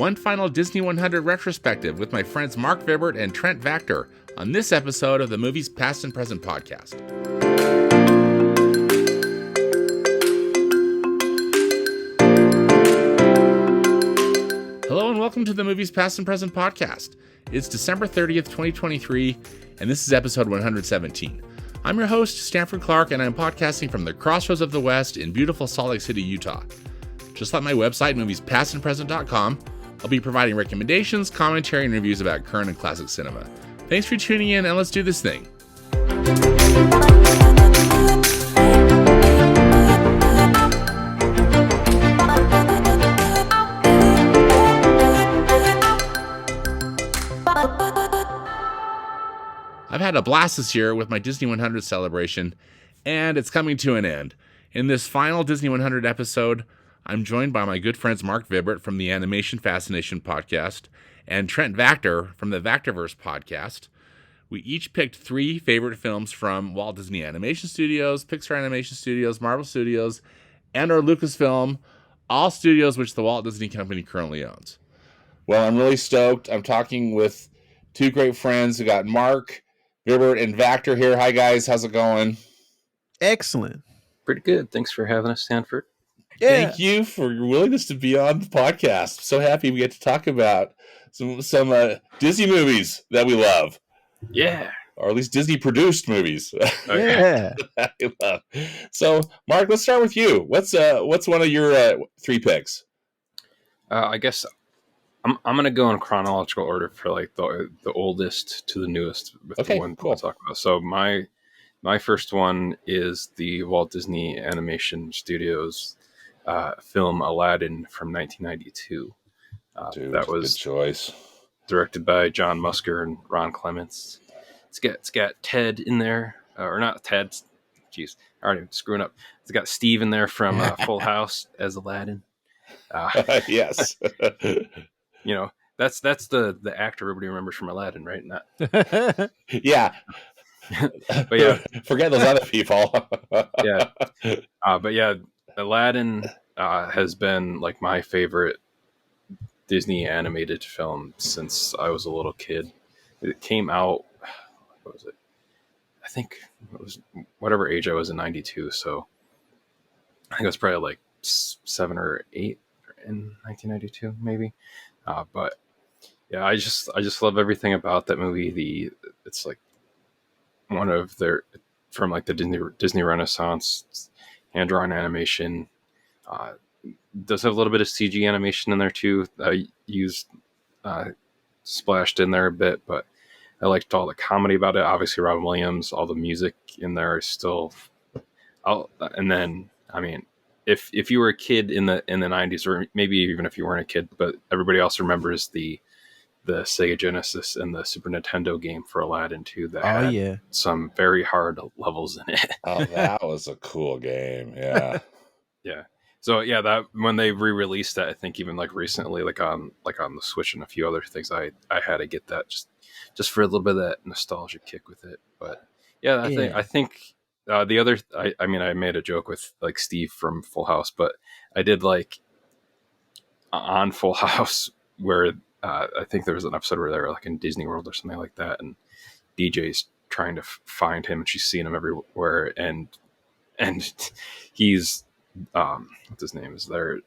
one final Disney 100 retrospective with my friends Marc Vibbert and Trent Vactor on this episode of the Movies Past and Present podcast. Hello and welcome to the Movies Past and Present podcast. It's December 30th, 2023, and this is episode 117. I'm your host, Stanford Clark, and I'm podcasting from the crossroads of the West in beautiful Salt Lake City, Utah. Just like my website, moviespastandpresent.com, I'll be providing recommendations, commentary, and reviews about current and classic cinema. Thanks for tuning in, and let's do this thing. I've had a blast this year with my Disney 100 celebration, and it's coming to an end. In this final Disney 100 episode, I'm joined by my good friends Marc Vibbert from the Animation Fascination podcast and Trent Vactor from the Vactor-Verse podcast. We each picked 3 favorite films from Walt Disney Animation Studios, Pixar Animation Studios, Marvel Studios, and our Lucasfilm, all studios which the Walt Disney Company currently owns. Well, I'm really stoked. I'm talking with 2 great friends. We got Marc Vibbert and Vactor here. Hi, guys. How's it going? Excellent. Pretty good. Thanks for having us, Stanford. Yeah. Thank you for your willingness to be on the podcast. So happy we get to talk about some Disney movies that we love. Yeah. Or at least Disney-produced movies. Yeah. that we love. So, Marc, let's start with you. What's one of your 3 picks? I guess I'm going to go in chronological order for like the oldest to the newest with the one cool. we'll talk about. So my first one is the Walt Disney Animation Studios film Aladdin from 1992. That was good choice. Directed by John Musker and Ron Clements. It's got Ted in there, or not Ted. Jeez, I already screwing up. It's got Steve in there from Full House as Aladdin. Yes. You know, that's the actor everybody remembers from Aladdin, right? Not. Yeah. But yeah, forget those other people. Yeah. But yeah, Aladdin has been like my favorite Disney animated film since I was a little kid. It came out, what was it? I think it was whatever age I was in 92. So I think it was probably like 7 or 8 in 1992, maybe. But yeah, I just love everything about that movie. It's like one of their, from like the Disney Renaissance, hand-drawn animation. Does have a little bit of CG animation in there too. Used splashed in there a bit, but I liked all the comedy about it. Obviously, Robin Williams, all the music in there is still. And then, I mean, if you were a kid in the 90s, or maybe even if you weren't a kid, but everybody else remembers the Sega Genesis and the Super Nintendo game for Aladdin too. That had some very hard levels in it. Oh, that was a cool game. Yeah. Yeah. So yeah, that when they re-released that, I think even like recently, like on the Switch and a few other things, I had to get that just for a little bit of that nostalgia kick with it. But yeah, I think the other, I mean, I made a joke with like Steve from Full House, but I did like on Full House where I think there was an episode where they were like in Disney World or something like that, and DJ's trying to find him, and she's seeing him everywhere, and he's what's his name is there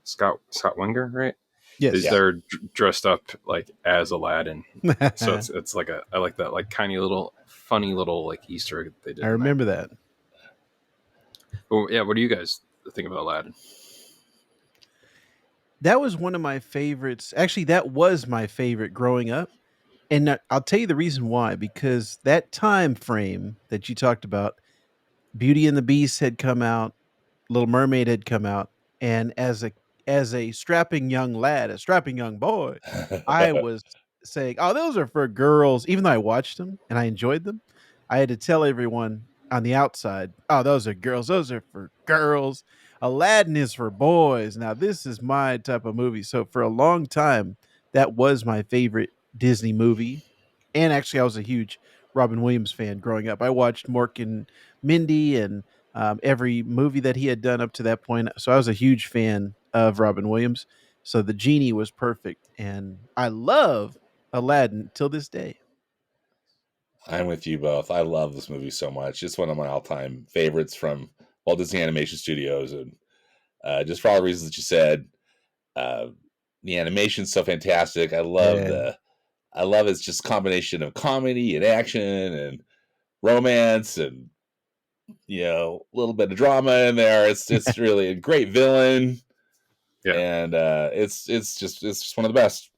Scott Wenger, right? Yes. They're dressed up like as Aladdin. So it's like I like that like tiny little funny little like Easter egg they did. I remember that. But yeah, what do you guys think about Aladdin? That was one of my favorites. Actually, that was my favorite growing up. And I'll tell you the reason why, because that time frame that you talked about, Beauty and the Beast had come out, Little Mermaid had come out, and as a strapping young lad, a strapping young boy, I was saying, "Oh, those are for girls." Even though I watched them and I enjoyed them, I had to tell everyone on the outside, "Oh, those are girls. Those are for girls. Aladdin is for boys. Now, this is my type of movie." So for a long time, that was my favorite Disney movie. And actually, I was a huge Robin Williams fan growing up. I watched Mork and Mindy and every movie that he had done up to that point. So I was a huge fan of Robin Williams. So the genie was perfect, and I love Aladdin till this day. I'm with you both. I love this movie so much. It's one of my all-time favorites from Walt Disney Animation Studios, and just for all the reasons that you said, uh, the animation's so fantastic. Yeah. I love its just combination of comedy and action and romance, and a little bit of drama in there. It's really a great villain, Yeah. and it's just one of the best.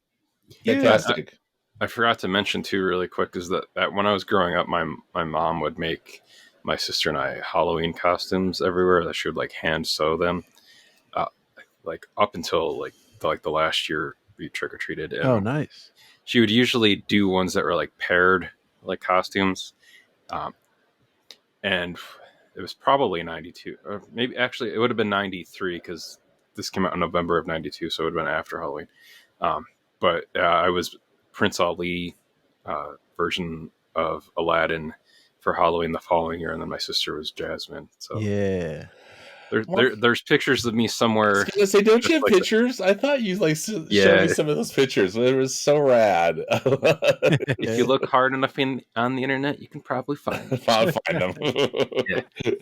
Yeah. Fantastic. I forgot to mention too, really quick, is that when I was growing up, my mom would make my sister and I Halloween costumes everywhere. That she would like hand sew them, uh, like up until like the last year we trick or treated, Oh, and nice. she would usually do ones that were like paired like costumes, um, and it was probably 92, or maybe actually it would have been 93 because this came out in November of 92, so it would have been after Halloween. But I was Prince Ali version of Aladdin for Halloween the following year, and then my sister was Jasmine. So Yeah. there's pictures of me I was somewhere, gonna say, don't you just have like that. pictures? I thought you like showed me Yeah, some of those pictures. It was so rad. if you look hard enough on the internet, you can probably find me. I'll find them. Yeah.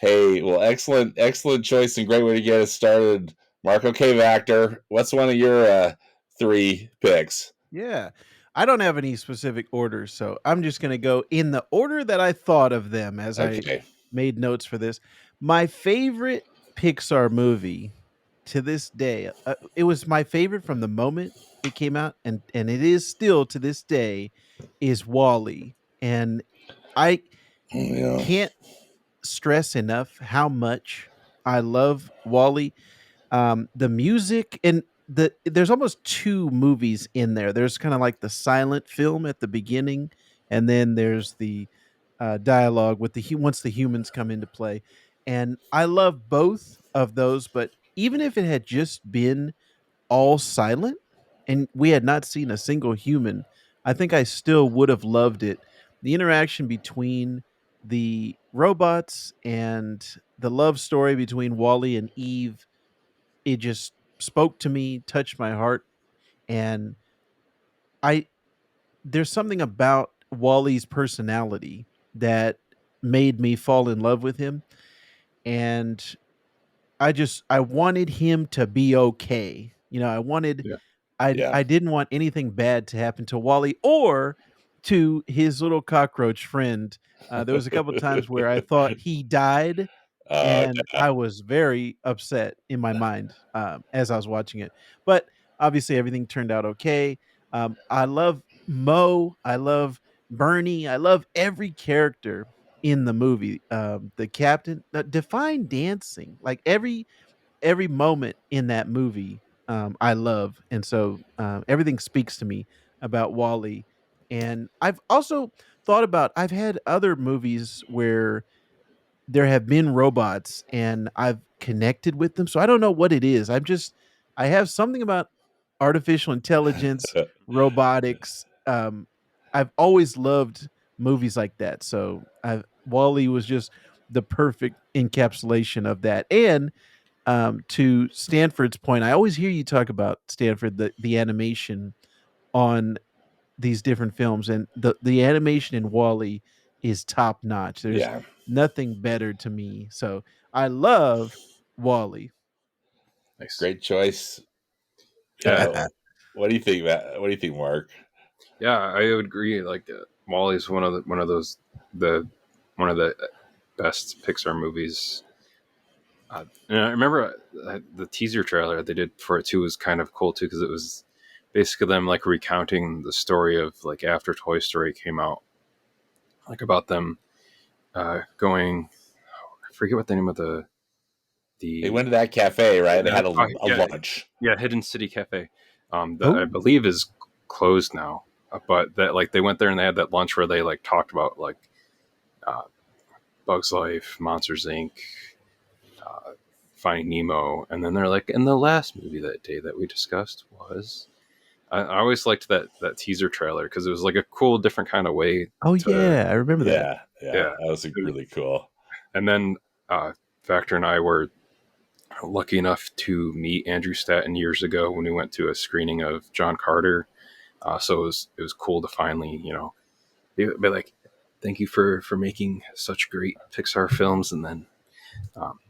Hey, well, excellent choice and great way to get us started, Mark. Okay, Vactor, what's one of your three picks? Yeah. I don't have any specific order, so I'm just going to go in the order that I thought of them as I Okay, made notes for this. My favorite Pixar movie to this day, it was my favorite from the moment it came out, and it is still to this day, is Wall-E. And I yeah, can't stress enough how much I love Wall-E. The music and there's almost two movies in there. There's kind of like the silent film at the beginning, and then there's the dialogue with once the humans come into play. And I love both of those, but even if it had just been all silent and we had not seen a single human, I think I still would have loved it. The interaction between the robots and the love story between Wally and Eve, it just spoke to me, touched my heart, and I there's something about Wally's personality that made me fall in love with him, and I wanted him to be okay. Yeah. yeah. I didn't want anything bad to happen to Wally or to his little cockroach friend. There was a couple times where I thought he died, and Yeah, I was very upset in my mind as I was watching it. But obviously, everything turned out okay. I love Mo. I love Bernie. I love every character in the movie. The captain, define dancing, like every moment in that movie, I love, and so everything speaks to me about Wally. And I've also thought about I've had other movies where there have been robots and I've connected with them. So I don't know what it is. I have something about artificial intelligence, robotics. I've always loved movies like that. So Wally was just the perfect encapsulation of that. And to Stanford's point, I always hear you talk about Stanford, the animation on these different films, and the animation in Wall-E is top notch. There's yeah. nothing better to me. So I love Wall-E. Nice. Great choice. Yeah, What do you think, What do you think, Mark? yeah, I would agree. Like Wally's one of those the one of the best Pixar movies. And I remember the teaser trailer they did for it too was kind of cool too because it was basically them like recounting the story of like after Toy Story came out, like about them going. I forget what the name of They the went to that cafe, right? They yeah, had a yeah, lunch. yeah, Hidden City Cafe, that I Oh, believe is closed now. But that like they went there and they had that lunch where they like talked about like uh, Bugs Life, Monsters Inc., Finding Nemo, and then they're like, and the last movie that day that we discussed was. I always liked that teaser trailer because it was like a cool, different kind of way oh to yeah, I remember that. Yeah, yeah. that was really cool. And then Factor and I were lucky enough to meet Andrew Stanton years ago when we went to a screening of John Carter. So it was cool to finally, be like, thank you for making such great Pixar films. And then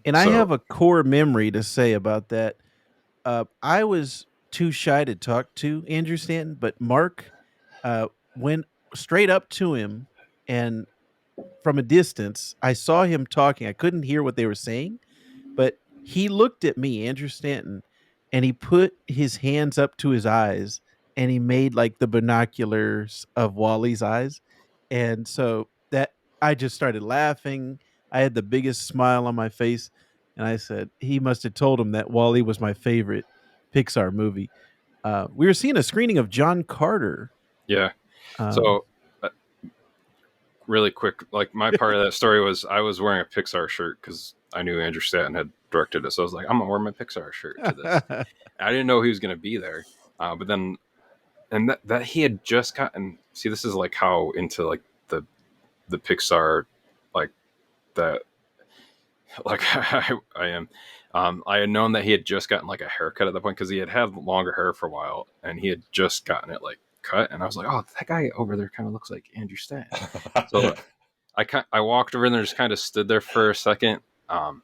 And I so have a core memory to say about that. I was too shy to talk to Andrew Stanton, but Mark went straight up to him, and from a distance, I saw him talking. I couldn't hear what they were saying, but he looked at me, Andrew Stanton, and he put his hands up to his eyes and he made like the binoculars of Wally's eyes. And so that I just started laughing. I had the biggest smile on my face. And I said, he must have told him that Wally was my favorite Pixar movie. We were seeing a screening of John Carter. yeah, Um, so really quick, like my part of that story was I was wearing a Pixar shirt because I knew Andrew Stanton had directed it, so I was like, I'm gonna wear my Pixar shirt to this. I didn't know he was gonna be there, but then and that he had just gotten. See, this is like how into like the Pixar, like that, like I am. I had known that he had just gotten like a haircut at that point because he had had longer hair for a while, and he had just gotten it like cut, and I was like, oh, that guy over there kind of looks like Andrew Stanton. So I walked over and just kind of stood there for a second, and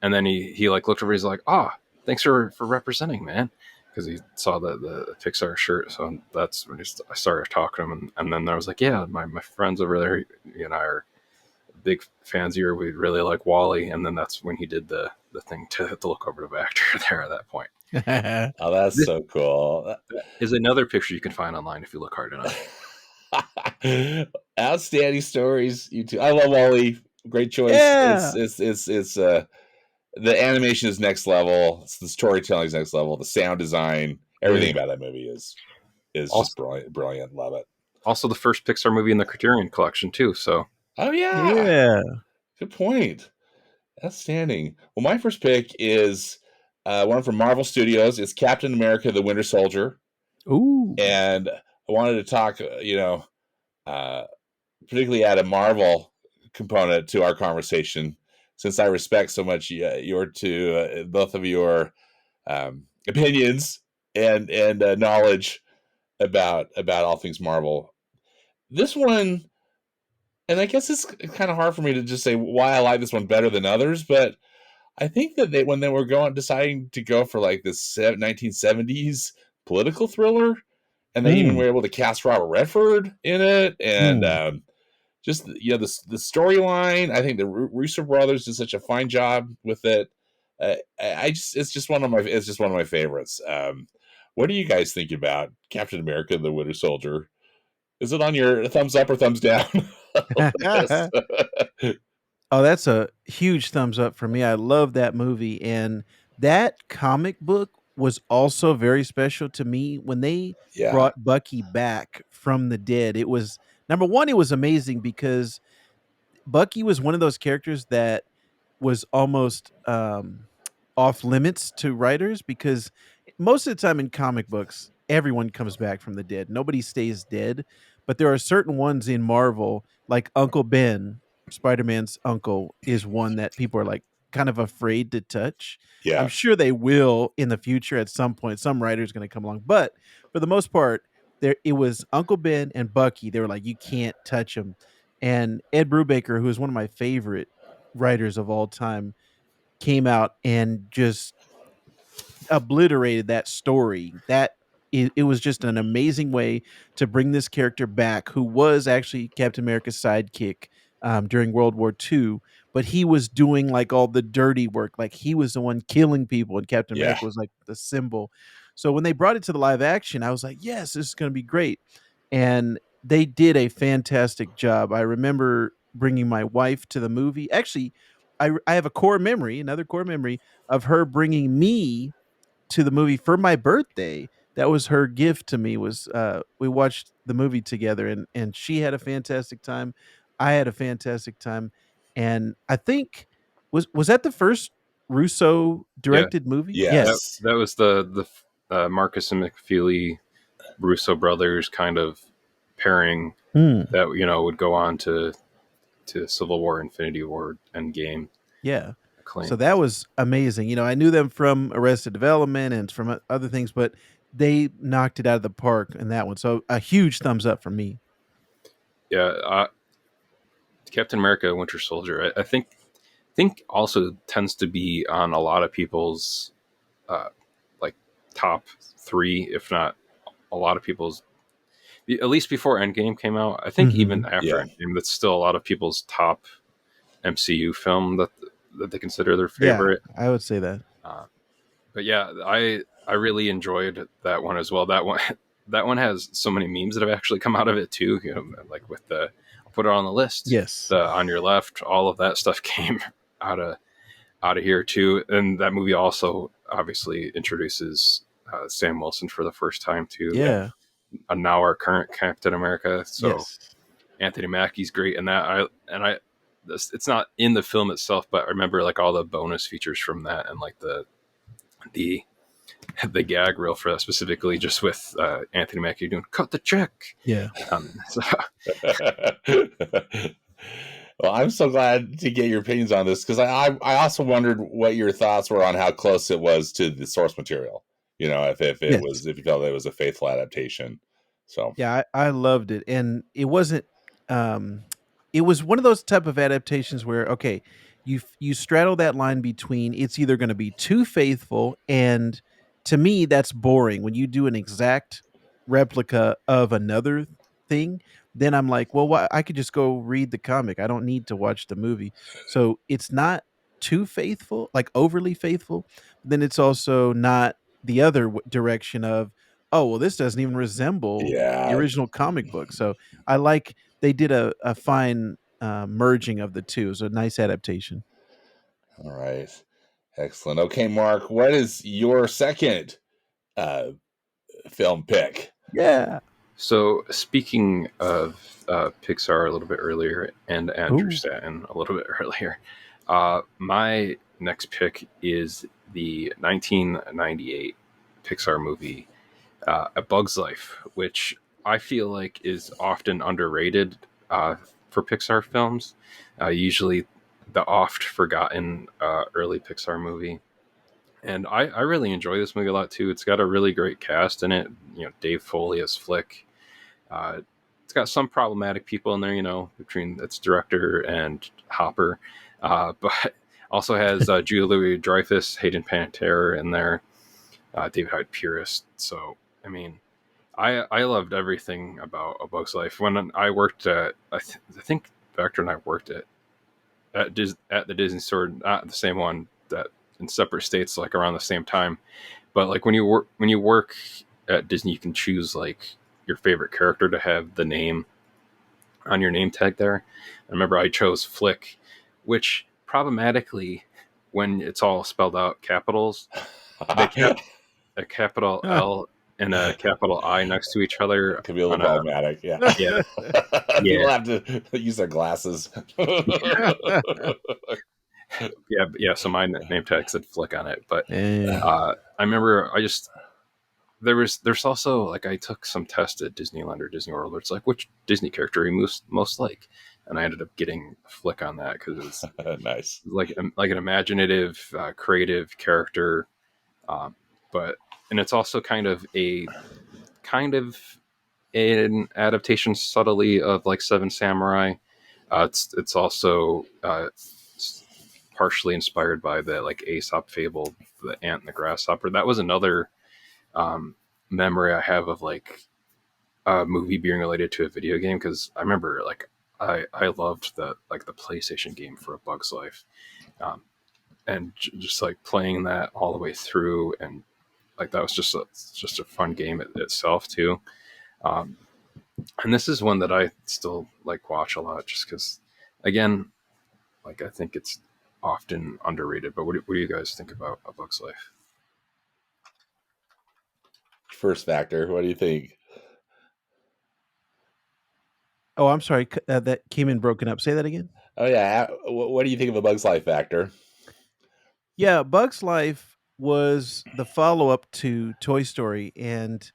then he like looked over. He's like, "Oh, thanks for representing, man," because he saw the Pixar shirt. So that's when I started talking to him, and then I was like, "Yeah, my friends over there, you and I are big fans here. We really like Wally." And then that's when he did the thing to look over to Vactor there at that point. Oh, that's This so cool. is another picture you can find online if you look hard enough. Outstanding stories, you two. I love Wally. Great choice. yeah. It's the animation is next level. The storytelling is next level. The sound design, everything Yeah. about that movie is just Also, brilliant. Brilliant. Love it. also the first Pixar movie in the Criterion Collection too. So Oh yeah. Yeah. Good point. Outstanding. Well, my first pick is one from Marvel Studios. It's Captain America: The Winter Soldier, Ooh. and I wanted to talk, particularly add a Marvel component to our conversation, since I respect so much your two, both of your opinions and knowledge about all things Marvel. This one, and I guess it's kind of hard for me to just say why I like this one better than others, but I think that when they were deciding to go for like this 1970s political thriller, and they even Mm, were able to cast Robert Redford in it, and mm. just the storyline. I think the Russo brothers did such a fine job with it. It's just one of my favorites. What do you guys think about Captain America: The Winter Soldier? Is it on your thumbs up or thumbs down list? Oh, that's a huge thumbs up for me. I love that movie, and that comic book was also very special to me when they Yeah, brought Bucky back from the dead. It was number 1, it was amazing because Bucky was one of those characters that was almost, off limits to writers because most of the time in comic books, everyone comes back from the dead. Nobody stays dead, but there are certain ones in Marvel, like Uncle Ben, Spider-Man's uncle, is one that people are like kind of afraid to touch. I'm yeah, sure they will in the future at some point. Some writer's going to come along, but for the most part, there it was Uncle Ben and Bucky. They were like, you can't touch him. And Ed Brubaker, who is one of my favorite writers of all time, came out and just obliterated that story. It was just an amazing way to bring this character back, who was actually Captain America's sidekick during World War II, but he was doing like all the dirty work. Like he was the one killing people, and Captain yeah. America was like the symbol. So when they brought it to the live action, I was like, yes, this is going to be great. And they did a fantastic job. I remember bringing my wife to the movie. Actually, I have a core memory, another core memory of her bringing me to the movie for my birthday. That was her gift to me. Was we watched the movie together, and she had a fantastic time. I had a fantastic time, and I think was that the first Russo yeah, directed movie? that Yes. Yes. that was the Marcus and McFeely Russo brothers kind of pairing Hmm. that would go on to Civil War, Infinity War, Endgame, Yeah. So acclaim. that was amazing. I knew them from Arrested Development and from other things, but they knocked it out of the park in that one. So a huge thumbs up from me. Yeah, Captain America: Winter Soldier. I think also tends to be on a lot of people's uh, like top three, if not a lot of people's. At least before Endgame came out, I think even Hmm. after Yeah. Endgame, that's still a lot of people's top MCU film that they consider their Yeah, favorite. I would say that. Uh, but yeah, I really enjoyed that one as well. That one that one has so many memes that have actually come out of it too. Like with the I'll put it on the list. Yes. The on your left, all of that stuff came out of out of here too. And that movie also obviously introduces Sam Wilson for the first time too. Yeah. Yeah. Now our current Captain America. So Yes. Anthony Mackie's great in that. It's not in the film itself, but I remember like all the bonus features from that and like the the gag reel for that specifically, just with Anthony Mackie doing "cut the check." Yeah. So, Well, I'm so glad to get your opinions on this because I also wondered what your thoughts were on how close it was to the source material. If it Yes. was if you felt it was a faithful adaptation. So Yeah, I loved it, and it wasn't. Um, it was one of those type of adaptations where okay, you straddle that line between it's either going to be too faithful, and to me that's boring. When you do an exact replica of another thing, then I'm like, well, I could just go read the comic. I don't need to watch the movie. So it's not too faithful, like overly faithful. But then it's also not the other direction of oh well this doesn't even resemble the yeah, original comic book. So I like they did a fine merging of the two. So nice adaptation. all right, excellent. Okay, Mark, what is your second uh, film pick? Yeah. so speaking of Pixar a little bit earlier and Andrew Ooh. Stanton a little bit earlier, my next pick is the 1998 Pixar movie A Bug's Life, which I feel like is often underrated for Pixar films. Usually, the oft forgotten early Pixar movie, and I really enjoy this movie a lot too. It's got a really great cast in it. Dave Foley as Flick. Uh, it's got some problematic people in there, between its director and Hopper, but also has Julia Dreyfus, Hayden Panettiere in there, David Hyde Pierce. So I mean, I loved everything about A Bug's Life. When I worked at, I think Vactor and I worked at the Disney store, not the same one, that in separate states, like around the same time. But like when you work at Disney, you can choose like your favorite character to have the name on your name tag there. I remember I chose Flick, which problematically, when it's all spelled out capitals, they kept a capital L and a capital I next to each other It could be a little on a problematic. Yeah. yeah People yeah have to use their glasses. yeah. So my name tag said Flick on it, but Eh. I remember there's also like I took some test at Disneyland or Disney World where it's like which Disney character you most like, and I ended up getting Flick on that because it was Nice. like an imaginative, creative character, um, but and it's also kind of an adaptation subtly of like Seven Samurai. It's also partially inspired by the like Aesop fable, the ant and the grasshopper. That was another um, memory I have of like a movie being related to a video game because I remember like I loved the PlayStation game for A Bug's Life, um, and just like playing that all the way through, and like that was just a fun game itself too. Um, and this is one that I still like watch a lot just because, again, like I think it's often underrated. But what do you guys think about A Bug's Life? First Vactor. What do you think? Oh, I'm sorry. That came in broken up. Say that again. Oh yeah. What do you think of A Bug's Life, Vactor? Yeah, Bugs Life was the follow up to Toy Story, and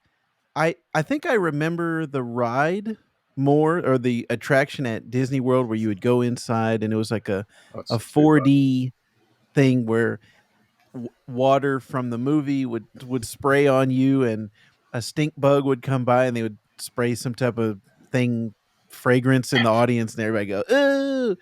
I think I remember the ride more or the attraction at Disney World where you would go inside and it was like That's a a good one. 4D thing where water from the movie would spray on you, and a stink bug would come by, and they would spray some type of thing, fragrance in the audience, and everybody go, "Ooh!"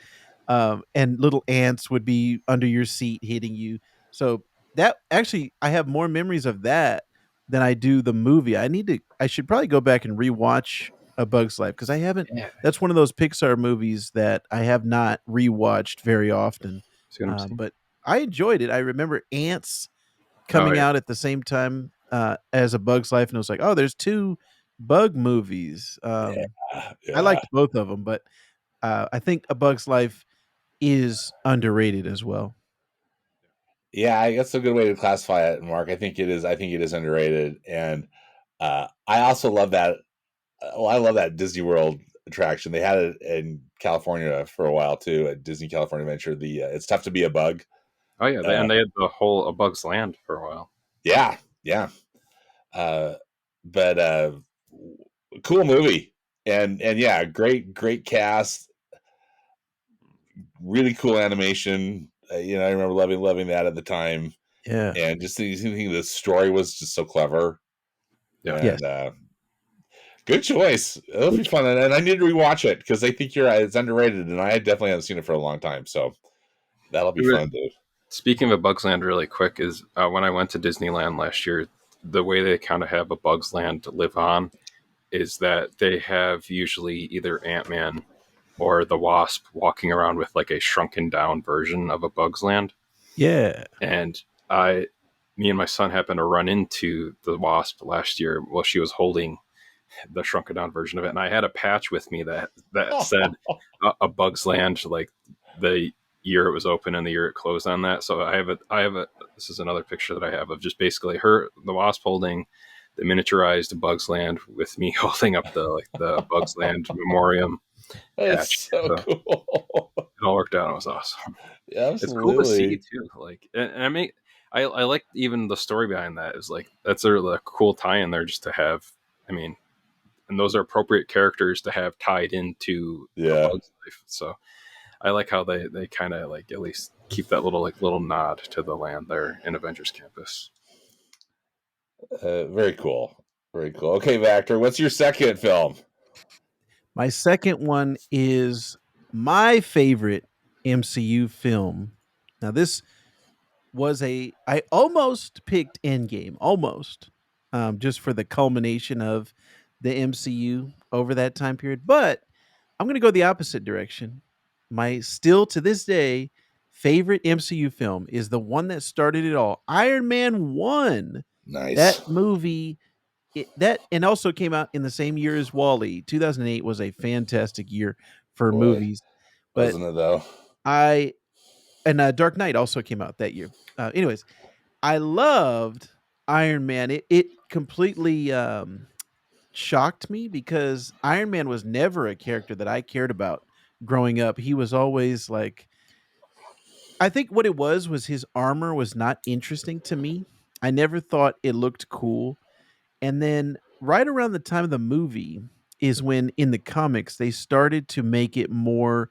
And little ants would be under your seat hitting you. So that actually, I have more memories of that than I do the movie. I should probably go back and rewatch A Bug's Life because I haven't. Yeah, That's one of those Pixar movies that I have not rewatched very often. see what I'm saying? But I enjoyed it. I remember ants Oh coming yeah, out at the same time as A Bug's Life, and it was like, oh, there's two bug movies. Yeah, I yeah, liked both of them, but I think A Bug's Life is underrated as well. yeah. That's a good way to classify it, Mark. I think it is. I think it is underrated, and I also love that. Well, I love that Disney World attraction. They had it in California for a while too, at Disney California Adventure. The It's Tough to Be a Bug. oh yeah, Uh, and they had the whole A Bug's Land for a while. yeah, yeah. Uh, but cool movie, and yeah, great cast, really cool animation. I remember loving that at the time, Yeah. and just thinking the story was just so clever, Yeah, Yes. and good choice. It'll be fun, and I need to rewatch it because I think you're right. It's underrated, and I definitely haven't seen it for a long time, so that'll be fun, dude. speaking of A Bug's Land, really quick, is when I went to Disneyland last year, the way they kind of have A Bug's Land to live on is that they have usually either Ant Man or the Wasp walking around with like a shrunken down version of A Bug's Land. Yeah. And I, me and my son happened to run into the Wasp last year while she was holding the shrunken down version of it, and I had a patch with me that said a Bug's Land, like the year it was open and the year it closed on that. So I have a. This is another picture that I have of just basically the Wasp holding the miniaturized Bug's Land with me holding up the Bug's Land memoriam That's patch. so So cool. it all worked out. It was awesome. It's cool to see Absolutely. too. Like, and I like even the story behind that is like that's a cool tie in there just to have. I mean, and those are appropriate characters to have tied into A Yeah. Bug's Life. So I like how they kind of like at least keep that little nod to the land there in Avengers Campus. Very cool. Very cool. Okay, Vactor, what's your second film? My second one is my favorite MCU film. Now, this was I almost picked Endgame, almost, just for the culmination of the MCU over that time period. But I'm going to go the opposite direction. My still to this day favorite MCU film is the one that started it all, Iron Man 1. Nice. That movie, that and also came out in the same year as Wall-E. 2008 was a fantastic year for Boy, movies. But wasn't it though? I and Dark Knight also came out that year. Anyways, I loved Iron Man. It completely shocked me because Iron Man was never a character that I cared about growing up. He was always like, I think what it was his armor was not interesting to me. I never thought it looked cool. And then right around the time of the movie is when in the comics they started to make it more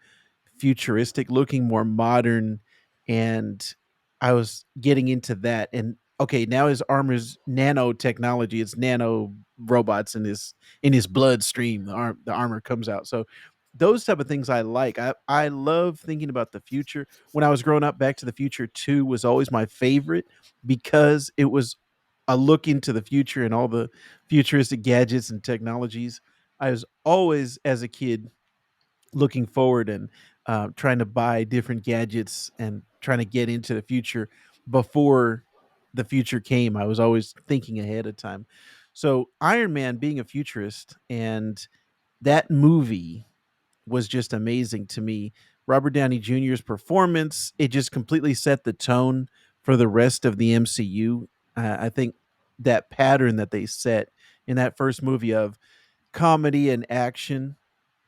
futuristic looking, more modern, and I was getting into that. And okay, now his armor's nanotechnology, it's nano robots in his bloodstream. The armor comes out. So those type of things I like. I love thinking about the future. When I was growing up, Back to the Future 2 was always my favorite because it was a look into the future and all the futuristic gadgets and technologies. I was always, as a kid, looking forward and trying to buy different gadgets and trying to get into the future before the future came. I was always thinking ahead of time. So, Iron Man being a futurist and that movie was just amazing to me. Robert Downey Jr.'s performance, it just completely set the tone for the rest of the MCU. I think that pattern that they set in that first movie of comedy and action,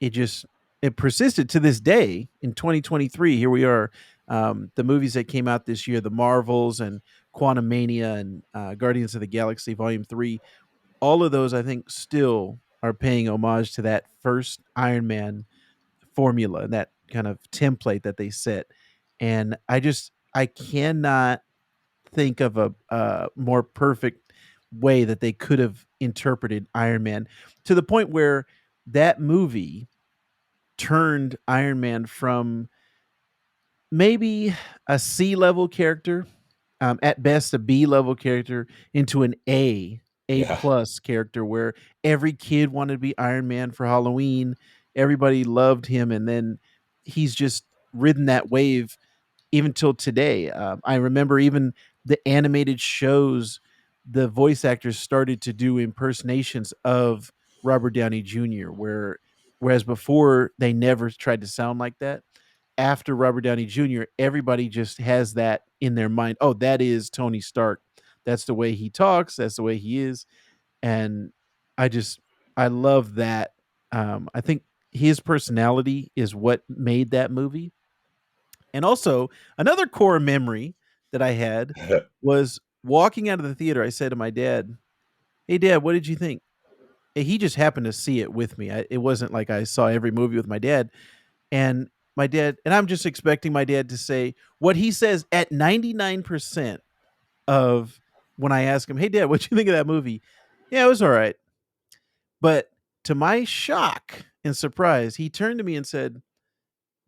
it just it persisted to this day in 2023. Here we are. The movies that came out this year, the Marvels and Quantum Mania and Guardians of the Galaxy Volume 3, all of those I think still are paying homage to that first Iron Man formula and that kind of template that they set. And I cannot think of a more perfect way that they could have interpreted Iron Man, to the point where that movie turned Iron Man from maybe a C level character, at best a B level character, into an A Yeah. plus character where every kid wanted to be Iron Man for Halloween. Everybody loved him, and then he's just ridden that wave even till today. I remember even the animated shows, the voice actors started to do impersonations of Robert Downey Jr., whereas before they never tried to sound like that. After Robert Downey Jr., everybody just has that in their mind. Oh, that is Tony Stark. That's the way he talks. That's the way he is. And I just, I love that. I think his personality is what made that movie. And also, another core memory that I had was walking out of the theater. I said to my dad, "Hey, Dad, what did you think?" And he just happened to see it with me. It wasn't like I saw every movie with my dad. And my dad, and I'm just expecting my dad to say what he says at 99% of when I ask him, "Hey, Dad, what you think of that movie?" "Yeah, it was all right." But to my shock and surprise, he turned to me and said,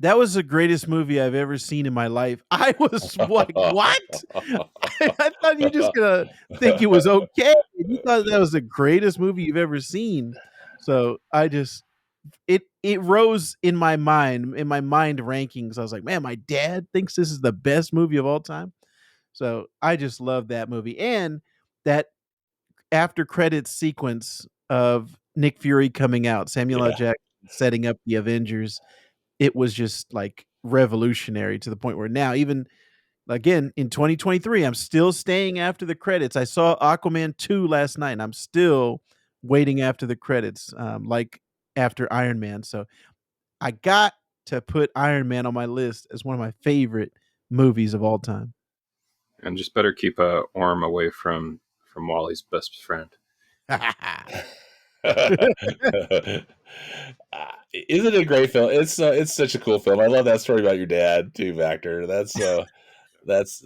"That was the greatest movie I've ever seen in my life." I was like, "What?" I thought you just gonna think it was okay. You thought that was the greatest movie you've ever seen. So I just it rose in my mind rankings. I was like, "Man, my dad thinks this is the best movie of all time." So I just love that movie. And that after credits sequence of Nick Fury coming out, Samuel L. Yeah. Jackson setting up the Avengers, it was just like revolutionary to the point where now, even again in 2023, I'm still staying after the credits. I saw Aquaman 2 last night, and I'm still waiting after the credits, like after Iron Man. So I got to put Iron Man on my list as one of my favorite movies of all time. And just better keep a Orm away from Wally's best friend. Isn't it a great film? It's such a cool film. I love that story about your dad too, Vactor. That's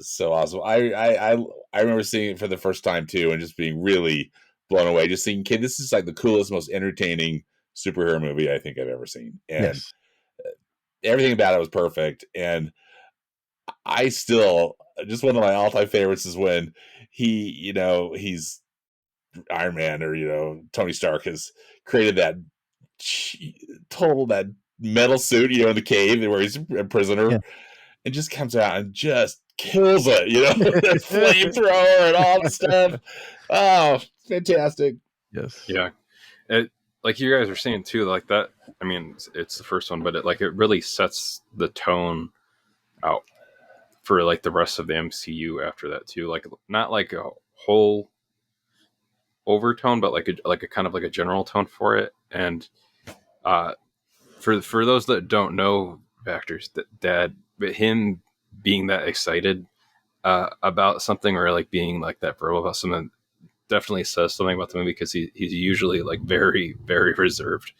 so awesome. I remember seeing it for the first time too, and just being really blown away. Just thinking, kid, this is like the coolest, most entertaining superhero movie I think I've ever seen, and Yes. everything about it was perfect. And I still, just one of my all-time favorites is when he's Iron Man, or Tony Stark has created that that metal suit, in the cave where he's a prisoner, Yeah. and just comes out and just kills it, the flamethrower and all the stuff. Oh, fantastic. Yes. Yeah, it, like you guys are saying too, like that. I mean, it's the first one, but it really sets the tone out for like the rest of the MCU after that too. Like not like a whole overtone, but like a kind of like a general tone for it. And uh, for those that don't know Vactor's dad, but him being that excited about something, or like being like that verbal about something, definitely says something about the movie, because he's usually like very, very reserved,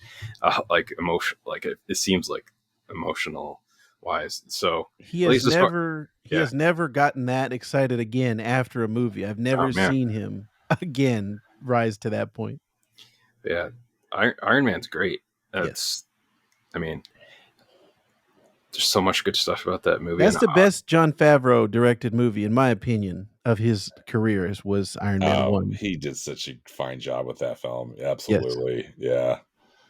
like emotion, like it seems like emotional wise. So He at has least as far, never he yeah. has never gotten that excited again after a movie. I've Oh never man, seen him again rise to that point. yeah. Iron Man's great. Yes. That's, I mean, there's so much good stuff about that movie. That's And the best Jon Favreau directed movie, in my opinion, of his career, was Iron Man 1. He did such a fine job with that film. Yes. Absolutely. Yeah.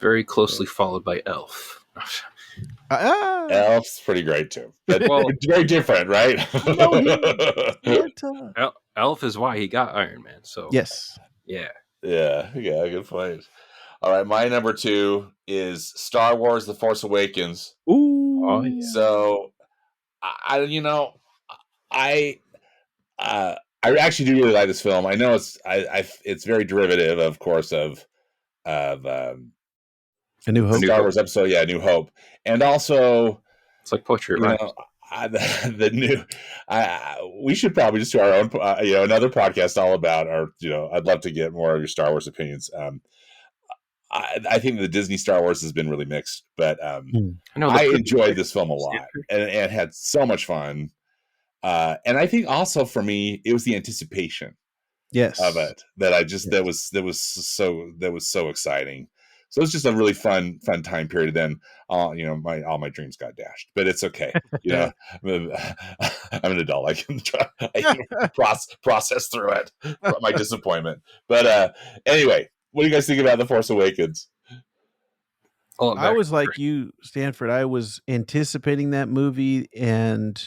very closely followed by Elf. Ah! Elf's pretty great too, but Well, it's very different, right? I know him. Santa. Elf is why he got Iron Man. So Yes. yeah, Yeah, good point. All right, my number 2 is Star Wars: The Force Awakens. oh yeah, Ooh. So, I you know, I uh, I actually do really like this film. I know it's very derivative, of course, of A New A the Hope. New Star Hope. Wars episode, yeah, New Hope, and also, It's like poetry you rhymes. know, the new. We should probably just do our own, another podcast all about our. I'd love to get more of your Star Wars opinions. I think the Disney Star Wars has been really mixed, but Hmm. I know the I perfect enjoyed life. this film a lot, and had so much fun. And I think also for me, it was the anticipation of Yes. it that I just Yes. that was so exciting. So it's just a really fun time period. Then all my dreams got dashed, but it's okay. I'm an adult. I can process through it, my disappointment. But anyway, what do you guys think about The Force Awakens? Well, I back was like you, Stanford. I was anticipating that movie, and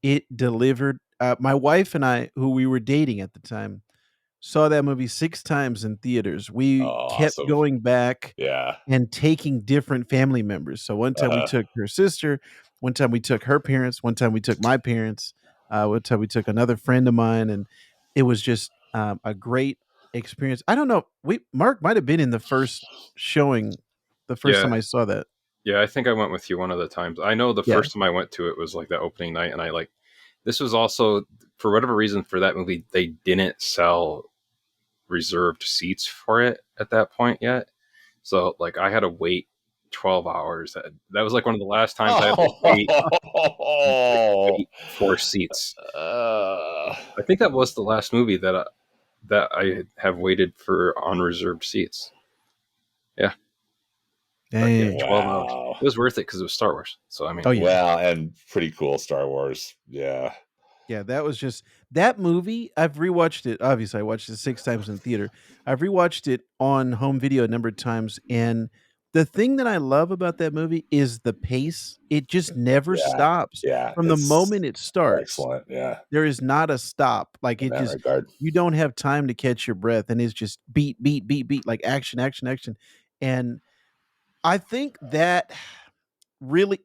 it delivered. My wife and I, who we were dating at the time, saw that movie 6 times in theaters. Oh, We kept awesome. going back Yeah. and taking different family members. So one time we Uh-huh. took her sister, one time we took her parents, one time we took my parents, one time we took another friend of mine, and it was just a great experience. I don't know. We Mark might have been in the first showing, the first yeah, time I saw that. yeah, I think I went with you one of the times. I know the Yeah. first time I went to it was like that opening night, and I like this was also for whatever reason for that movie they didn't sell reserved seats for it at that point yet. So like I had to wait 12 hours. That was like one of the last times I had to Oh. wait for seats. Uh, I think that was the last movie that I have waited for unreserved seats. Yeah, but yeah, Dang. 12 hours. wow. It was worth it because it was Star Wars. So I mean, Oh yeah. Well, and pretty cool Star Wars. Yeah. Yeah, that was just that movie. I've rewatched it. Obviously, I watched it 6 times in theater. I've rewatched it on home video a number of times, and the thing that I love about that movie is the pace. It just never Yeah. stops. Yeah. From the It's moment it starts, excellent. Yeah. there is not a stop. Like, In it that just regard. you don't have time to catch your breath, and it's just beat, beat, beat, beat, like action, action, action. And I think that really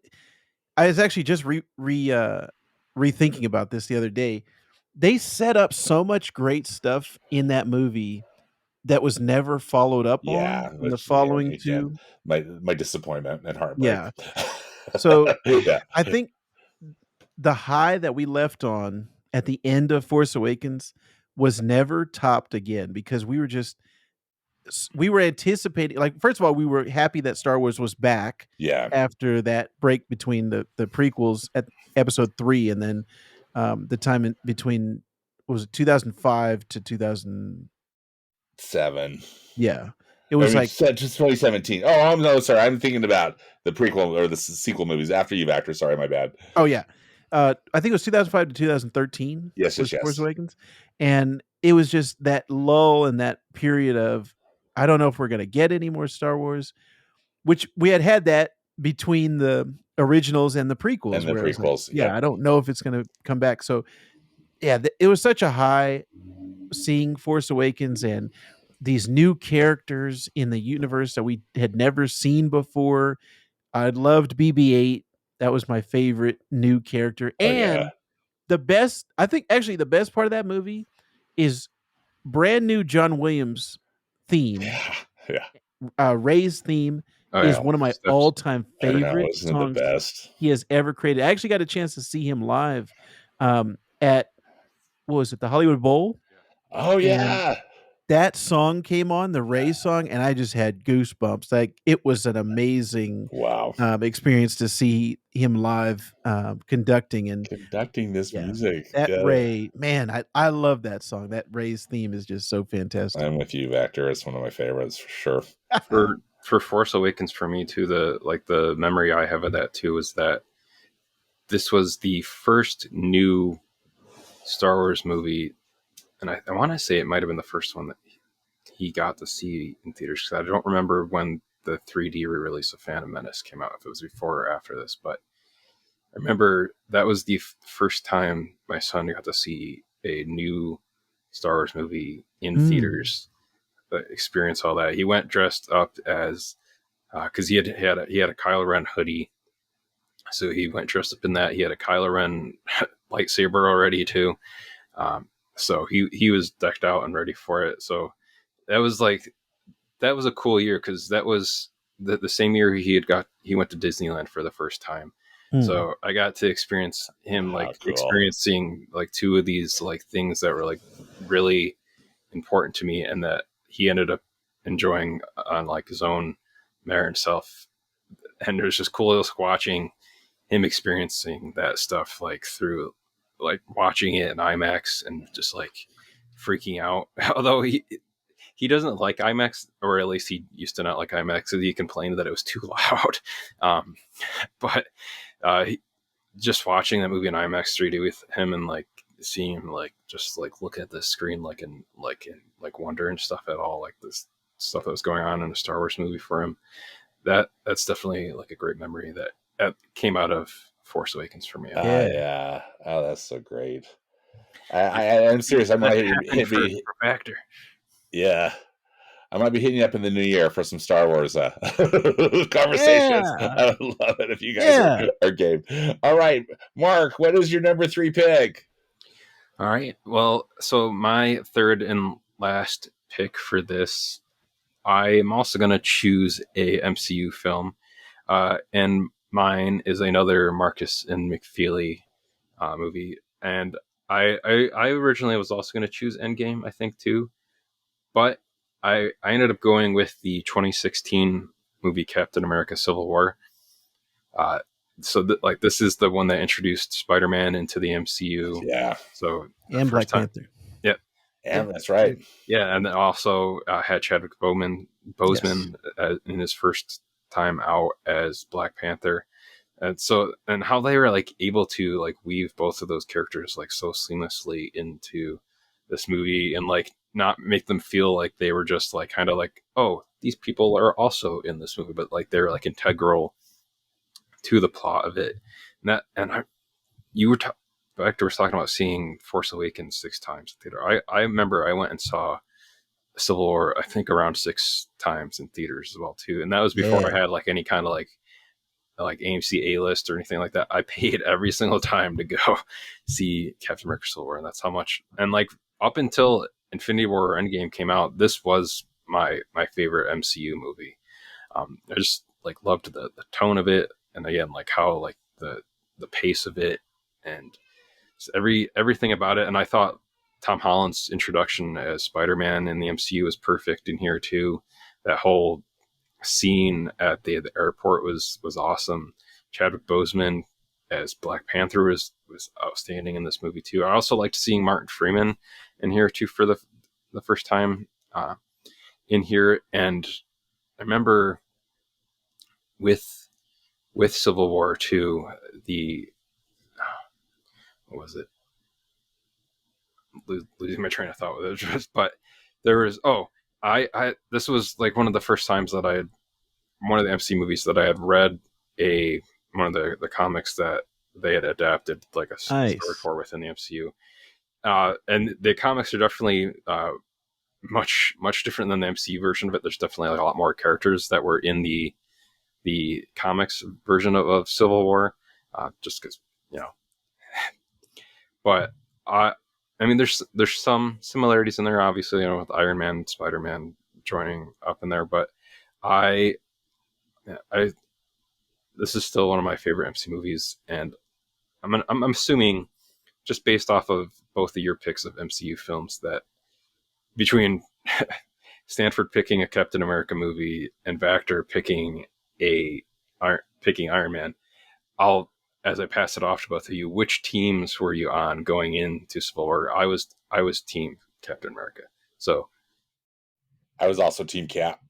I was actually just rethinking about this the other day. They set up so much great stuff in that movie that was never followed up Yeah. on in the Which following again, 2. my disappointment and heartbreak. Yeah. So, Yeah. I think the high that we left on at the end of Force Awakens was never topped again because we were just we were anticipating, like, first of all, we were happy that Star Wars was back Yeah. after that break between the prequels at episode 3 and then, the time in between, what was it, 2005 to 2000. 7. Yeah. It I was mean, like, just 2017. Oh, I'm no, sorry. I'm thinking about the prequel or the sequel movies after you, Vactor. Sorry, my bad. oh, yeah. I think it was 2005 to 2013 Yes, yes, was Force yes. Awakens, and it was just that lull and that period of, I don't know if we're gonna get any more Star Wars, which we had that between the originals and the prequels And the where I was like, prequels. "Yeah, Yep. I don't know if it's gonna come back." So, yeah, it was such a high seeing Force Awakens and these new characters in the universe that we had never seen before. I loved BB-8. That was my favorite new character, Oh yeah. and I think actually the best part of that movie is brand new John Williams theme. Yeah. Yeah. Ray's theme oh is yeah, one of my steps. all-time I know. favorite Isn't it the songs best? he has ever created. I actually got a chance to see him live, at, what was it, the Hollywood Bowl, Oh and yeah. that song came on, the Ray song, and I just had goosebumps. Like, it was an amazing, Wow. experience to see him live, conducting, and Conducting this yeah, music. that Yeah. Ray, man, I love that song. That Ray's theme is just so fantastic. I'm with you, Vactor. It's one of my favorites for sure. For Force Awakens for me too. The memory I have of that too is that this was the first new Star Wars movie, and I want to say it might have been the first one that he got to see in theaters. 'Cause I don't remember when the 3D re-release of Phantom Menace came out, if it was before or after this, but I remember that was the first time my son got to see a new Star Wars movie in Mm. theaters. But experience all that. He went dressed up as because he had a Kylo Ren hoodie, so he went dressed up in that. He had a Kylo Ren lightsaber already too. So he was decked out and ready for it. So that was like that was a cool year because that was the same year he went to Disneyland for the first time. Mm. So I got to experience him How like cool. experiencing like two of these like things that were like really important to me and that he ended up enjoying on like his own merit himself. And it was just cool just watching him experiencing that stuff like through like watching it in IMAX and just like freaking out. Although he doesn't like IMAX, or at least he used to not like IMAX, so he complained that it was too loud. Um, but just watching that movie in IMAX 3D with him and like seeing him like just like look at the screen like wonder and stuff at all, like this stuff that was going on in a Star Wars movie for him. That's definitely like a great memory that came out of Force Awakens for me. Yeah. Yeah. Oh, that's so great. I'm serious. I might hit for me. Vactor. Yeah. I might be hitting you up in the new year for some Star Wars conversations. Yeah. I would love it if you guys Yeah. are game. All right, Mark, what is your number 3 pick? All right. Well, so my third and last pick for this, I am also going to choose a MCU film, and mine is another Marcus and McFeely movie. And I originally was also going to choose Endgame, I think too, but I ended up going with the 2016 movie Captain America: Civil War. Uh, like this is the one that introduced Spider-Man into the MCU. Yeah, So And Black Panther. Yep. and that's right. Yeah, and then also had Chadwick Boseman in his first time out as Black Panther, and how they were like able to like weave both of those characters like so seamlessly into this movie and like not make them feel like they were just like kind of like, oh, these people are also in this movie, but like they're like integral to the plot of it. And you were Vector was talking about seeing Force Awakens 6 times in theater. I remember I went and saw Civil War, I think around 6 times in theaters as well too, and that was before I had like any kind of like AMC A list or anything like that. I paid every single time to go see Captain America: Civil War, and that's how much. And like up until Infinity War or Endgame came out, this was my favorite MCU movie. I just like loved the tone of it, and again like how like the pace of it and everything about it. And I thought Tom Holland's introduction as Spider-Man in the MCU was perfect in here too. That whole scene at the airport was awesome. Chadwick Boseman as Black Panther was outstanding in this movie too. I also liked seeing Martin Freeman in here too for the first time in here. And I remember with Civil War too, what was it? Losing my train of thought with it, but there was I this was like one of the first times that one of the MC movies that I had read one of the comics that they had adapted like a story for within the MCU, and the comics are definitely much different than the MCU version of it. There's definitely like a lot more characters that were in the comics version of Civil War, just because but I mean, there's some similarities in there, obviously, with Iron Man, Spider-Man joining up in there. But this is still one of my favorite MC movies, and I'm assuming, just based off of both of your picks of MCU films, that between Stanford picking a Captain America movie and Vactor picking Iron Man, as I pass it off to both of you, which teams were you on going into Civil War? I was team Captain America. So I was also team Cap.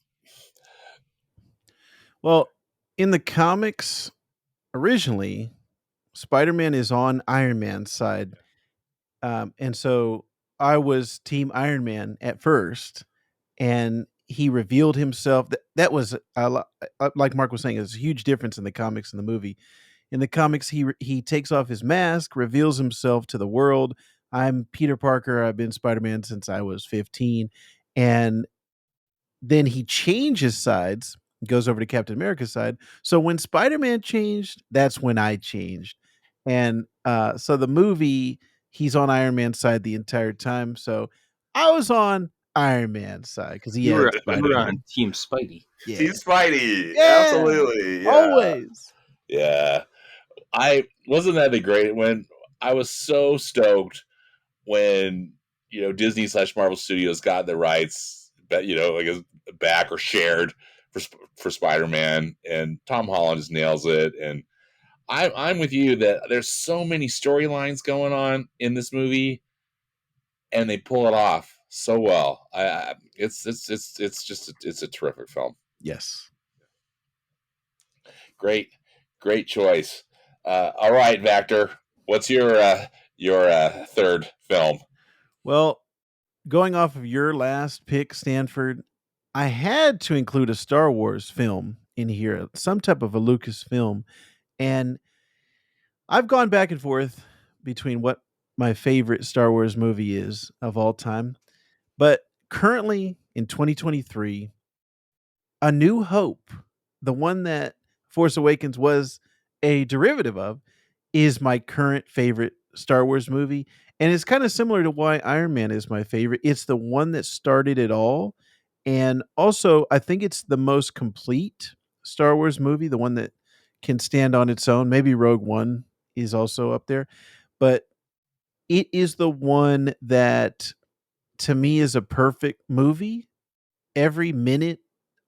Well, in the comics, originally, Spider-Man is on Iron Man's side. And so I was team Iron Man at first, and he revealed himself. That was, like Mark was saying, there's a huge difference in the comics and the movie. In the comics, he takes off his mask, reveals himself to the world. I'm Peter Parker. I've been Spider-Man since I was 15. And then he changes sides, goes over to Captain America's side. So when Spider-Man changed, that's when I changed. And so the movie, he's on Iron Man's side the entire time. So I was on Iron Man's side because he you had were Spider-Man. on Team Spidey. Yeah. Team Spidey. Yeah. Absolutely. Yeah. Always. Yeah. I wasn't that a great when I was so stoked when Disney / Marvel Studios got the rights, but like back or shared for Spider-Man, and Tom Holland just nails it. And I'm with you that there's so many storylines going on in this movie, and they pull it off so well. It's a terrific film. Yes. Great choice. All right, Vactor, what's your third film? Well, going off of your last pick, Stanford, I had to include a Star Wars film in here, some type of a Lucasfilm. And I've gone back and forth between what my favorite Star Wars movie is of all time. But currently in 2023, A New Hope, the one that Force Awakens was a derivative of, is my current favorite Star Wars movie. And it's kind of similar to why Iron Man is my favorite. It's the one that started it all. And also, I think it's the most complete Star Wars movie, the one that can stand on its own. Maybe Rogue One is also up there, but it is the one that to me is a perfect movie. Every minute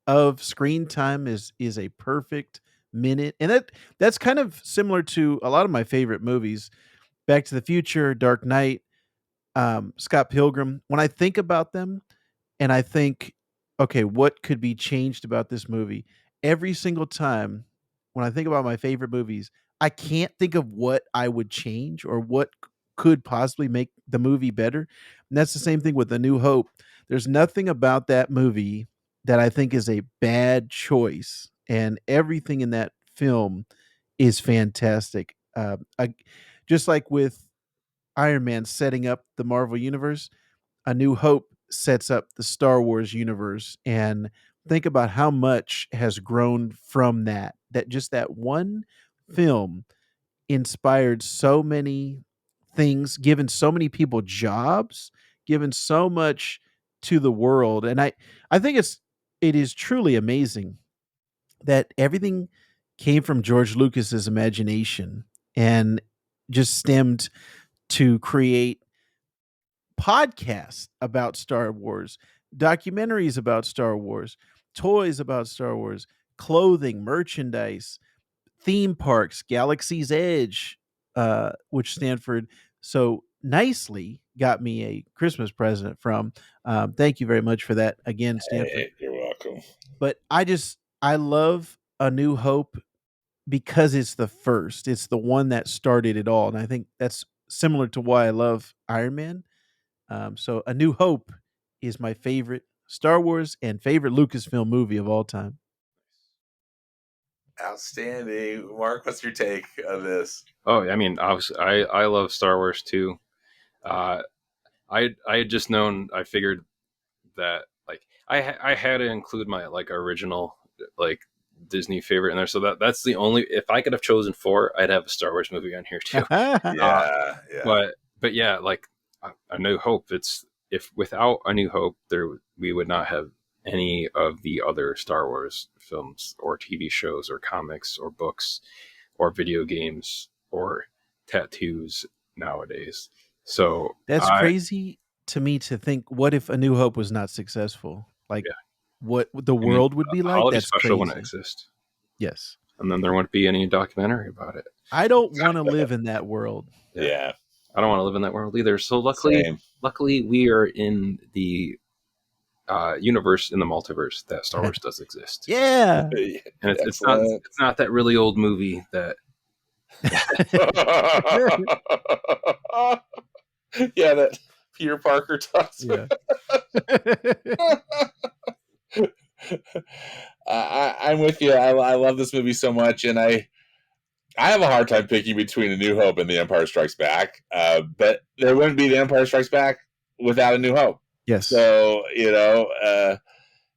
of screen time is a perfect minute. And that's kind of similar to a lot of my favorite movies. Back to the Future, Dark Knight, Scott Pilgrim. When I think about them and I think, okay, what could be changed about this movie? Every single time when I think about my favorite movies, I can't think of what I would change or what could possibly make the movie better. And that's the same thing with A New Hope. There's nothing about that movie that I think is a bad choice, and everything in that film is fantastic. Just like with Iron Man setting up the Marvel universe, A New Hope sets up the Star Wars universe, and think about how much has grown from that. That just that one film inspired so many things, given so many people jobs, given so much to the world. And I think it is truly amazing that everything came from George Lucas's imagination and just stemmed to create podcasts about Star Wars, documentaries about Star Wars, toys about Star Wars, clothing, merchandise, theme parks, Galaxy's Edge, which Stanford so nicely got me a Christmas present from. Thank you very much for that again, Stanford. Hey, you're welcome. But I love A New Hope because it's the first. It's the one that started it all, and I think that's similar to why I love Iron Man. So A New Hope is my favorite Star Wars and favorite Lucasfilm movie of all time. Outstanding, Mark. What's your take on this? Oh, I mean, obviously, I love Star Wars too. Uh, I had just known. I figured that like I had to include my like original like Disney favorite in there. So that's the only. If I could have chosen four, I'd have a Star Wars movie on here too. Uh, Yeah. but yeah, like A New Hope. It's if without A New Hope, we would not have any of the other Star Wars films or TV shows or comics or books or video games or tattoos nowadays. So That's crazy to me to think, what if A New Hope was not successful? Like, yeah, what the I mean, world would be a like? holiday That's special wouldn't crazy. exist, Yes. and then there wouldn't be any documentary about it. I don't want to live in that world. Yeah. I don't want to live in that world either. So Same. luckily, we are in the universe in the multiverse that Star Wars does exist. Yeah. And Excellent. it's not that really old movie that Yeah, that Peter Parker talks. Yeah. I'm with you. I love this movie so much, and I have a hard time picking between A New Hope and The Empire Strikes Back. But there wouldn't be The Empire Strikes Back without A New Hope. Yes. So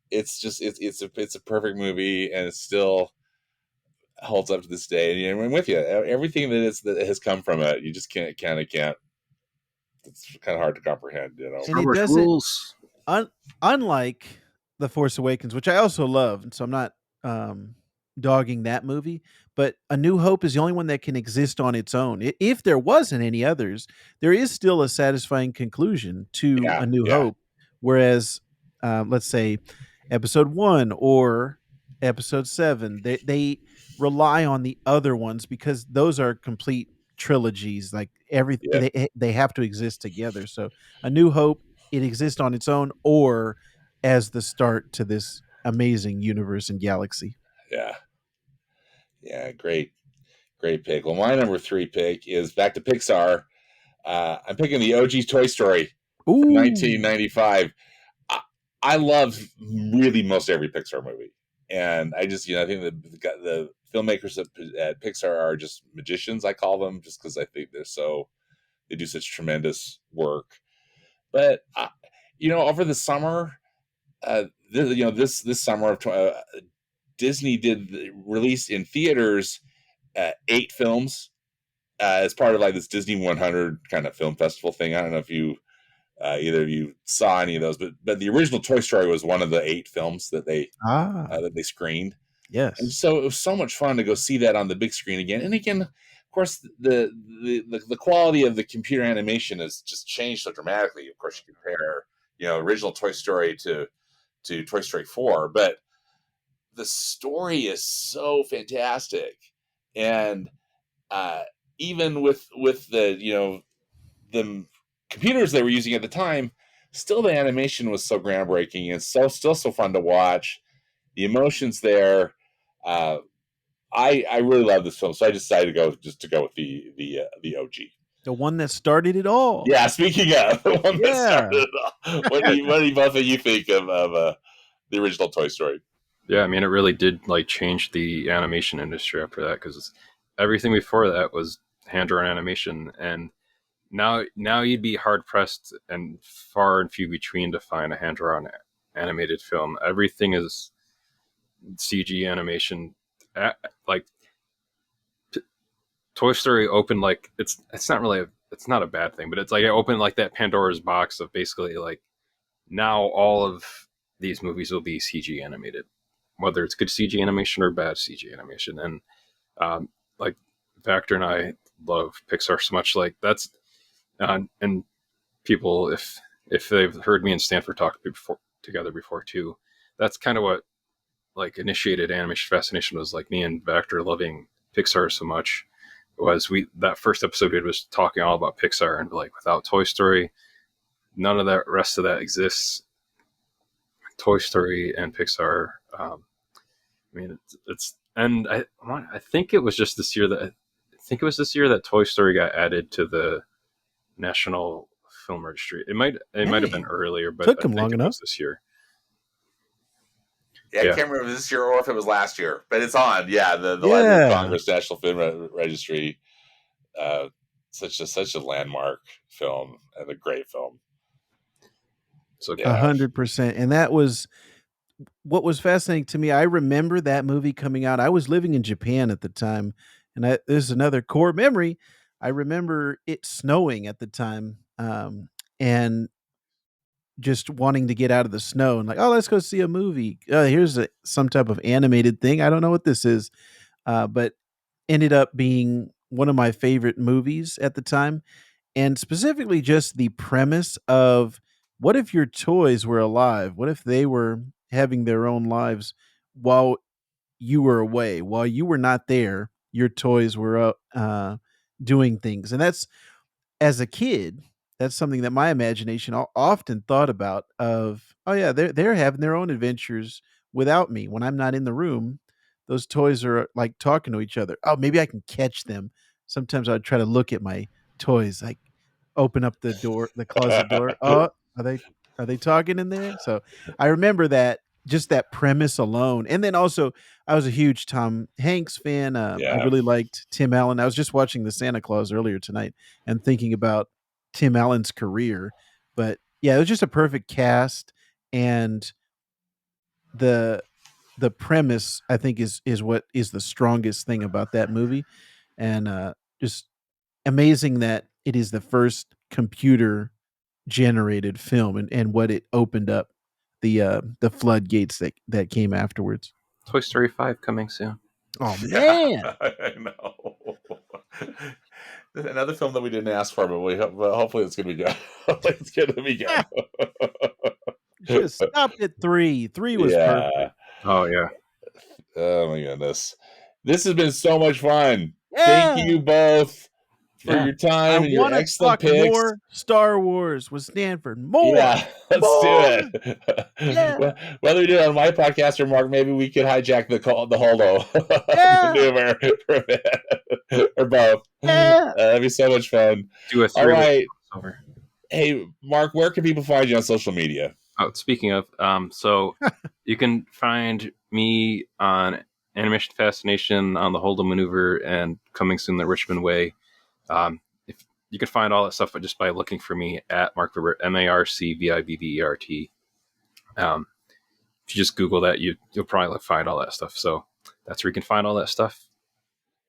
it's just it's a perfect movie, and it still holds up to this day. And I'm with you. Everything that has come from it, you just can't. It's kind of hard to comprehend. And Star it Wars doesn't rules. unlike The Force Awakens, which I also love, and so I'm not dogging that movie, but A New Hope is the only one that can exist on its own. If there wasn't any others, there is still a satisfying conclusion to A New Yeah. Hope. Whereas, let's say, Episode 1 or Episode 7. They rely on the other ones because those are complete trilogies. Like Yeah, they have to exist together. So A New Hope, it exists on its own or as the start to this amazing universe and galaxy. yeah, yeah. Great pick. Well, my number 3 pick is back to Pixar. I'm picking the OG Toy Story from Ooh. 1995. I, I love really most every Pixar movie, and I just I think the filmmakers at Pixar are just magicians. I call them just because I think they do such tremendous work. But over the summer, this summer of Disney did release in theaters 8 films as part of like this Disney 100 kind of film festival thing. I don't know if either of you saw any of those, but the original Toy Story was one of the 8 films that Ah, they screened, and yes. so it was so much fun to go see that on the big screen again. And again, of course, the quality of the computer animation has just changed so dramatically. Of course, you compare original Toy Story to Toy Story 4, but the story is so fantastic, and uh, even with the computers they were using at the time, still the animation was so groundbreaking and still so fun to watch. The emotions there, uh, I really love this film, so I decided to go with the OG. The one that started it all. Yeah, speaking of the one that started Yeah. it all, what do both of you think of the original Toy Story? Yeah, I mean, it really did like change the animation industry after that because everything before that was hand-drawn animation, and now you'd be hard pressed and far and few between to find a hand-drawn animated film. Everything is CG animation. Like Toy Story opened like it's not really it's not a bad thing, but it's like it opened like that Pandora's box of basically like now all of these movies will be CG animated, whether it's good CG animation or bad CG animation. And like Vactor and I love Pixar so much. Like that's and people if they've heard me and Stanford talk together before too, that's kind of what like initiated Animation Fascination was like me and Vactor loving Pixar so much was we that first episode we was talking all about Pixar and like without Toy Story none of that rest of that exists. Toy Story and Pixar. I mean, it's and I think it was just this year that I think it was this year that Toy Story got added to the National Film Registry. It might have been Dang. earlier, but Took I him think long it enough. was this year. Yeah, I Yeah, can't remember if it was this year or if it was last year, but it's on. Yeah, the Library of Yeah. Congress National Film Registry. Uh, such a landmark film and a great film. so Yeah, 100%. And that was what was fascinating to me. I remember that movie coming out. I was living in Japan at the time, and this is another core memory. I remember it snowing at the time, and just wanting to get out of the snow and like, oh, let's go see a movie. Here's some type of animated thing. I don't know what this is, but ended up being one of my favorite movies at the time, and specifically just the premise of what if your toys were alive? What if they were having their own lives while you were away, while you were not there? Your toys were doing things, and that's as a kid, that's something that my imagination often thought about. Of oh yeah, they're having their own adventures without me when I'm not in the room. Those toys are like talking to each other. Oh, maybe I can catch them. Sometimes I'd try to look at my toys, like open up the door, the closet door. Oh, are they talking in there? So I remember that, just that premise alone. And then also I was a huge Tom Hanks fan. I yeah. really liked Tim Allen. I was just watching the Santa Claus earlier tonight and thinking about Tim Allen's career. But yeah, it was just a perfect cast, and the the premise I think is what is the strongest thing about that movie, and just amazing that it is the first computer generated film, and what it opened up the floodgates that came afterwards. Toy Story 5 coming soon. Oh Yeah, man, I know. Another film that we didn't ask for, but well, hopefully it's going to be good. Hopefully it's going to be ah, should have stopped at three. Three was yeah. perfect. Oh yeah, Oh my goodness. This has been so much fun. Thank Yeah. you both for Yeah. your I time and your want to excellent talk picks. more Star Wars with Stanford. More. Yeah, let's do More. it. Yeah. Well, whether we do it on my podcast or Mark, maybe we could hijack the holdo Yeah. maneuver for a bit. Or both. Yeah. That'd be so much fun. Do a All three-way right. crossover. Hey, Mark, where can people find you on social media? Oh, speaking of, so you can find me on Animation Fascination, on the Holdo Maneuver, and coming soon the Richmond Way. If you can find all that stuff just by looking for me at Marc Vibbert, MarcVibbert. If you just Google that, you'll probably find all that stuff. So that's where you can find all that stuff.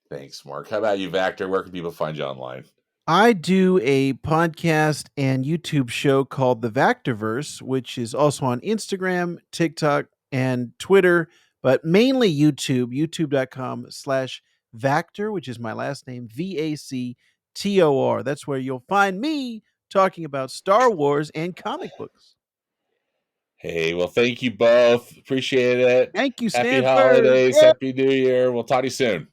Thanks, Mark. How about you, Vactor? Where can people find you online? I do a podcast and YouTube show called the Vactor-Verse, which is also on Instagram, TikTok, and Twitter, but mainly YouTube, youtube.com/Vactor, which is my last name, Vactor. That's where you'll find me talking about Star Wars and comic books. Hey, well, thank you both. Appreciate it. Thank you, Happy Stanford. holidays. Yeah. Happy New Year. We'll talk to you soon.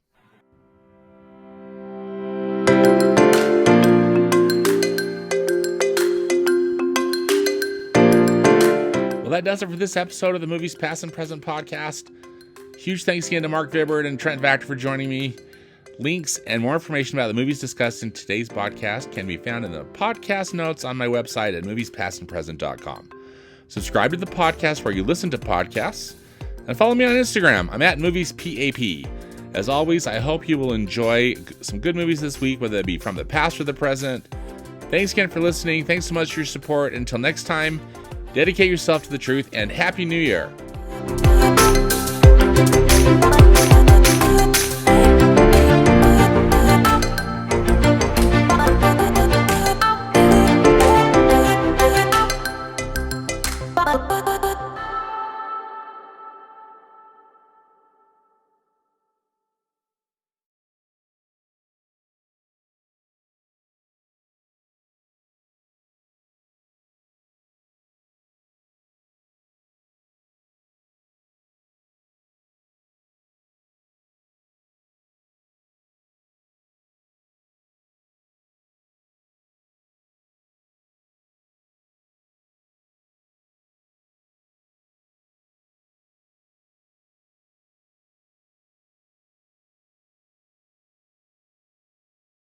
Well, that does it for this episode of the Movies Past and Present podcast. Huge thanks again to Marc Vibbert and Trent Vactor for joining me. Links and more information about the movies discussed in today's podcast can be found in the podcast notes on my website at moviespastandpresent.com. Subscribe to the podcast where you listen to podcasts, and follow me on Instagram. I'm at moviespap. As always, I hope you will enjoy some good movies this week, whether it be from the past or the present. Thanks again for listening. Thanks so much for your support. Until next time, dedicate yourself to the truth, and Happy New Year.